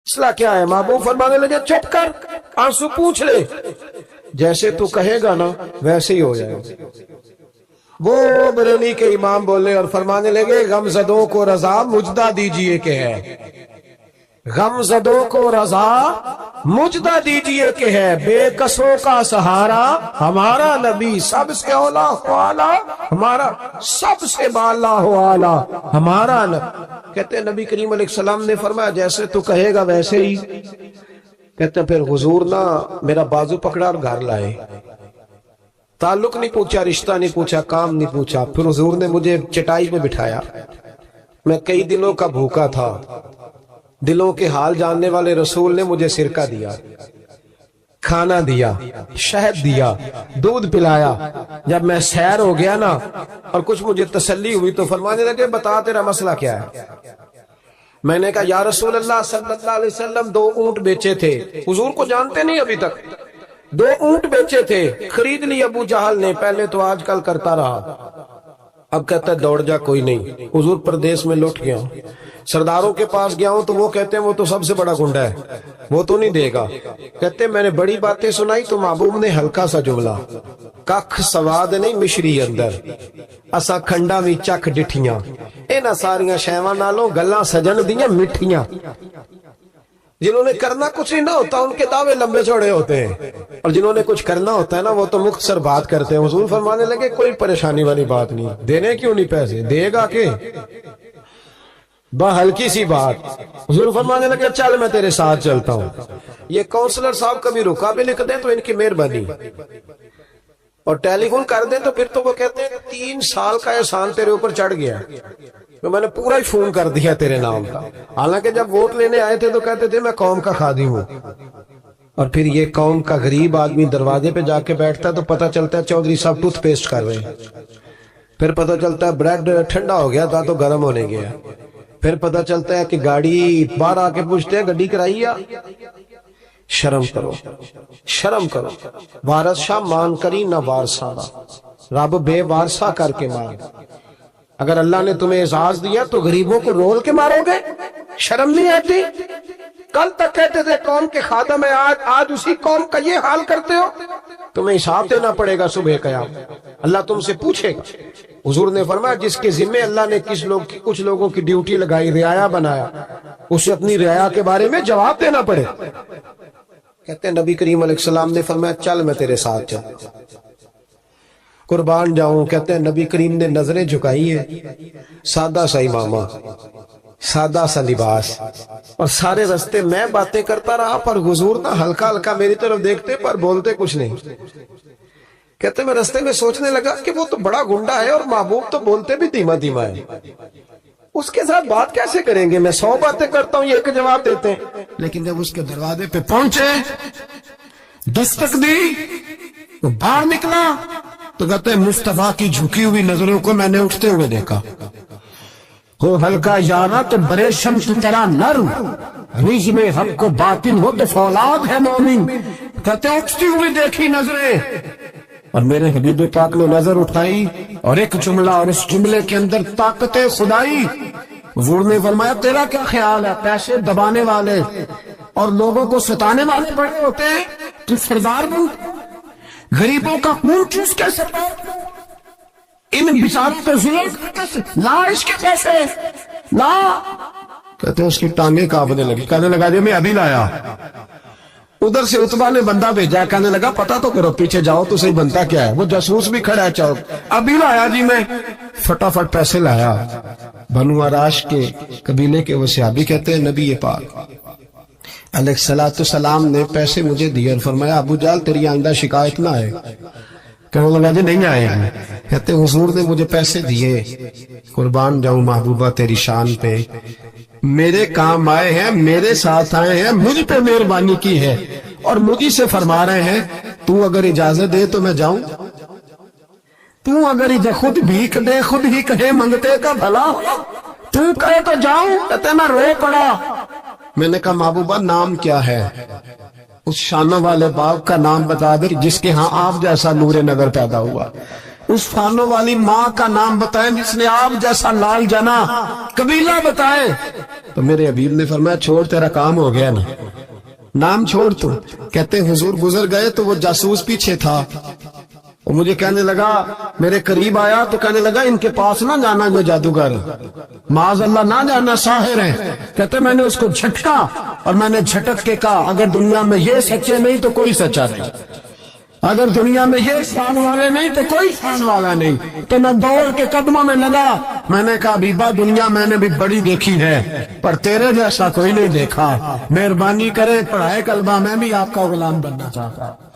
مسئلہ کیا ہے؟ محبوب فرمانے لگے چپ کر، آنسو پوچھ لے، جیسے تو کہے گا نا ویسے ہی ہو جائے گا۔ وہ بریلوی کے امام بولے اور فرمانے لگے غم زدوں کو رضا مجدہ دیجئے کہ ہے، غم زدوں کو رضا مجدہ دیجئے کہ ہے، بے کسوں کا سہارا ہمارا نبی، سب سے اولا والا ہمارا، سب سے بالا والا ہمارا نبی۔ کہتے ہیں نبی کریم علیہ السلام نے فرمایا جیسے تو کہے گا ویسے ہی۔ کہتے ہیں پھر حضور نا میرا بازو پکڑا اور گھر لائے، تعلق نہیں پوچھا، رشتہ نہیں پوچھا، کام نہیں پوچھا۔ پھر حضور نے مجھے چٹائی پہ بٹھایا، میں کئی دنوں کا بھوکا تھا، دلوں کے حال جاننے والے رسول نے مجھے سرکہ دیا، کھانا دیا، شہد دیا، دودھ پلایا۔ جب میں سیر ہو گیا نا اور کچھ مجھے تسلی ہوئی تو فرمانے لگے بتا تیرا مسئلہ کیا ہے؟ میں نے کہا یا رسول اللہ صلی اللہ علیہ وسلم 2 اونٹ بیچے تھے، حضور کو جانتے نہیں ابھی تک، 2 اونٹ بیچے تھے، خرید لی ابو جہل نے، پہلے تو آج کل کرتا رہا، اب کہتا ہے دوڑ جا کوئی نہیں۔ حضور پردیس میں لوٹ گیا ہوں، سرداروں کے پاس گیا ہوں تو وہ کہتے ہیں وہ تو سب سے بڑا گنڈا ہے، وہ تو نہیں دے گا۔ کہتے ہیں میں نے بڑی باتیں سنائی تو محبوب نے ہلکا سا جملہ، ککھ سواد نہیں مشری اندر، اسا کھنڈا بھی چکھ ڈٹھیاں، اینا ساریاں شیواں نالوں گلاں سجن دیاں مٹھیاں۔ جنہوں نے کرنا کچھ نہیں نہ ہوتا ان کے دعوے لمبے چوڑے ہوتے ہیں، اور جنہوں نے کچھ کرنا ہوتا ہے نا وہ تو مختصر بات کرتے ہیں۔ حضور فرمانے لگے کوئی پریشانی والی بات نہیں، دینے کیوں نہیں پیسے، دے گا کہ ہلکی سی بات۔ حضور فرمانے لگے چل میں تیرے ساتھ چلتا ہوں۔ یہ کونسلر صاحب کبھی رکا بھی لکھ دیں تو ان کی مہربانی، اور ٹیلی فون کر دیں تو پھر تو وہ کہتے ہیں 3 سال کا احسان تیرے اوپر چڑھ گیا، تو میں نے پورا ہی فون کر دیا تیرے نام کا۔ حالانکہ جب ووٹ لینے آئے تھے تو کہتے تھے میں قوم کا خادم ہوں، اور پھر یہ قوم کا غریب آدمی دروازے پہ جا کے بیٹھتا ہے تو پتہ چلتا ہے چودھری صاحب ٹوتھ پیسٹ کر رہے ہیں، پھر پتہ چلتا ہے بریڈ ٹھنڈا ہو گیا تھا تو گرم ہونے گیا، پھر پتہ چلتا ہے کہ گاڑی باہر آ کے پوچھتے ہیں گڈی کرائی ہے۔ شرم کرو، شرم کرو، وارث شاہ مان کری نہ وارثاں رب بے وارثہ کر کے مار۔ اگر اللہ نے تمہیں اعزاز دیا تو غریبوں کو رول کے مارو گے؟ شرم نہیں آتی؟ کل تک کہتے تھے قوم کے خادم ہے، آج اسی قوم کا یہ حال کرتے ہو۔ تمہیں حساب دینا پڑے گا صبح قیامت، اللہ تم سے پوچھے گا۔ حضور نے فرمایا جس کے ذمے اللہ نے کچھ لوگوں کی ڈیوٹی لگائی، رعایا بنایا، اسے اپنی رعایا کے بارے میں جواب دینا پڑے۔ کہتے ہیں نبی کریم علیہ السلام نے فرمایا چل میں تیرے ساتھ چل، قربان جاؤں۔ کہتے ہیں نبی کریم نے نظریں جھکائی ہیں، سادہ سا امامہ، سادہ سا لباس، اور سارے رستے میں باتیں کرتا رہا، پر حضور نہ ہلکا ہلکا میری طرف دیکھتے پر بولتے کچھ نہیں۔ کہتے ہیں میں رستے میں سوچنے لگا کہ وہ تو بڑا گنڈا ہے اور محبوب تو بولتے بھی دھیما دھیما ہے، اس کے ساتھ بات کیسے کریں گے؟ میں 100 باتیں کرتا ہوں، یہ ایک جواب دیتے ہیں۔ لیکن جب اس کے دروازے پہ پہنچے، دستک دی، تو باہر نکلا تو کہتے ہیں مصطفیٰ کی جھکی ہوئی نظروں کو میں نے اٹھتے ہوئے دیکھا، ہو ہلکا یارا تو برے شمس تیرا نرم، ریج میں حق کو باطن ہو تو فولاد ہے مومن۔ کہتے ہیں اٹھتی ہوئی دیکھی نظریں، اور میرے حبیب پاک نے نظر اٹھائی اور ایک جملہ، اور اس جملے کے اندر طاقت خدائی۔ حضور نے فرمایا تیرا کیا خیال ہے؟ پیسے دبانے والے اور لوگوں کو ستانے والے بڑے ہوتے ہیں، تو سردار بن، غریبوں کا خون چوس کے سردار، ان بیچاروں پہ ظلم لا، اس کے پیسے لا۔ کہتے ہیں اس کی ٹانگیں کانپنے لگی، کہنے لگا جی میں ابھی لایا۔ ادھر سے عتبہ نے بندہ بھیجا، کہنے لگا پتہ تو کرو، پیچھے جاؤ تو صحیح بنتا کیا ہے۔ وہ جاسوس بھی کھڑا ہے چوک، ابھی لایا جی میں، فٹافٹ پیسے لایا۔ بنو عراش کے قبیلے کے وہ صحابی کہتے ہیں نبی پاک علیہ السلام نے پیسے مجھے دیے اور فرمایا ابو جال تیری آئندہ شکایت نہ آئے۔ کہنے لگا جی نہیں آئے ہیں۔ کہتے ہیں حضور نے مجھے پیسے دیے، قربان جاؤں محبوبہ تیری شان پہ، میرے کام آئے ہیں، میرے ساتھ آئے ہیں، مجھ پہ مہربانی کی ہے، اور مجھے سے فرما رہے ہیں تو اگر اجازت دے تو میں جاؤں، تو اگر خود بھیک دے، خود ہی کہے منگتے کا بھلا، تو کہے تو جاؤں۔ کہتے میں رو پڑا۔ میں نے کہا محبوبہ نام کیا ہے؟ اس شانوں والے باپ کا نام بتا دے جس کے ہاں آپ جیسا نور نظر پیدا ہوا۔ اس فانوں والی ماں کا نام بتائیں جس نے آپ جیسا لال جنا، قبیلہ بتائیں۔ تو میرے حبیب نے فرمایا چھوڑ، تیرا کام ہو گیا نا، نام چھوڑ تو۔ کہتے ہیں حضور گزر گئے تو وہ جاسوس پیچھے تھا، وہ مجھے کہنے لگا، میرے قریب آیا تو کہنے لگا ان کے پاس نہ جانا، جو جادوگر معاذ اللہ نہ جانا، ساحر ہیں۔ کہتے میں نے اس کو جھٹکا اور میں نے جھٹک کے کہا اگر دنیا میں یہ سچے نہیں تو کوئی سچا نہیں، اگر دنیا میں یہ شان والے نہیں تو کوئی شان والا نہیں۔ تو میں دوڑ کے قدموں میں لگا، میں نے کہا بیبا دنیا میں نے بھی بڑی دیکھی ہے پر تیرے جیسا کوئی نہیں دیکھا، مہربانی کرے پڑھائے کلمہ، میں بھی آپ کا غلام بننا چاہتا ہوں۔